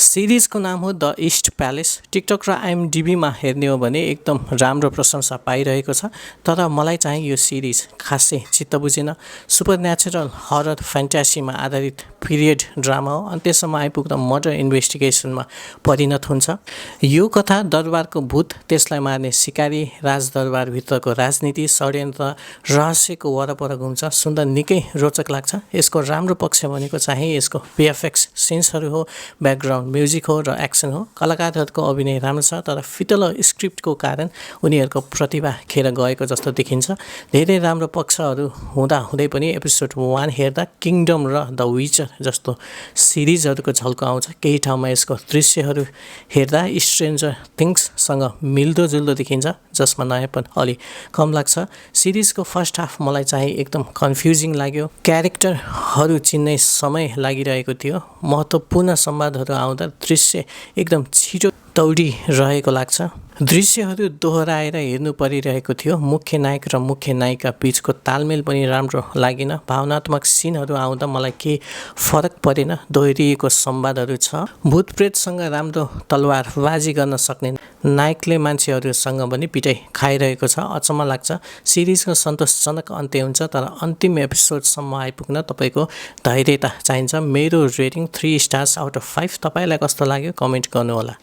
सिरिजको नाम हो the east palace. TikTok र आइएमडिबीमा हेर्ने हो भने एकदम राम्रो प्रशंसा पाइरहेको छ। तर मलाई चाहिँ यो सिरिज खासै चित्त बुझेन। सुपर न्याचुरल हरर फ्यान्टासीमा आधारित पिरियड ड्रामा हो अनि त्यसमा आइपुग्दा मर्डर इन्भेस्टिगेसनमा परिणत हुन्छ। यो कथा दरबारको भूत, त्यसलाई मार्ने सिकारी, राजदरबारभित्रको राजनीति, षड्यन्त्र, रहस्यको वरपर घुम्छ। सुन्दा निकै रोचक लाग्छ। यसको राम्रो पक्ष भनेको चाहिँ यसको भिएफएक्स सिन्सहरू हो, ब्याकग्राउन्ड म्युजिक हो र एक्सन हो। कलाकारहरूको अभिनय राम्रो छ तर फितलो स्क्रिप्टको कारण उनीहरूको प्रतिभा खेर गएको जस्तो देखिन्छ। धेरै राम्रो पक्षहरू हुँदै पनि एपिसोड 1 हेर्दा किङडम र द विचर जस्तो सिरिजहरूको झल्को आउँछ। केही ठाउँमा यसको दृश्यहरू हेर्दा स्ट्रेन्जर थिङ्ग्ससँग मिल्दोजुल्दो देखिन्छ, जसमा नयाँपन अलि कम लाग्छ। सिरिजको फर्स्ट हाफ मलाई चाहिँ एकदम कन्फ्युजिङ लाग्यो। क्यारेक्टरहरू चिन्नै समय लागिरहेको थियो। महत्त्वपूर्ण संवादहरू आउँदा दृश्य एकदम छिटो दौडिरहेको लाग्छ। दृश्यहरू दोहोऱ्याएर हेर्नु परिरहेको थियो। मुख्य नायक र मुख्य नायिका बीचको तालमेल पनि राम्रो लागेन। भावनात्मक सिनहरू आउँदा मलाई केही फरक परेन। दोहोरिएको संवादहरू छ। भूतप्रेतसँग राम्रो तलवारबाजी गर्न सक्ने नायकले मान्छेहरूसँग पनि पिटाइ खाइरहेको छ। अचम्म लाग्छ। सिरिजको सन्तोषजनक अन्त्य हुन्छ तर अन्तिम एपिसोडसम्म आइपुग्न तपाईँको धैर्यता चाहिन्छ। मेरो रेटिङ 3 स्टार्स आउट अफ 5। तपाईँलाई कस्तो लाग्यो कमेन्ट गर्नुहोला।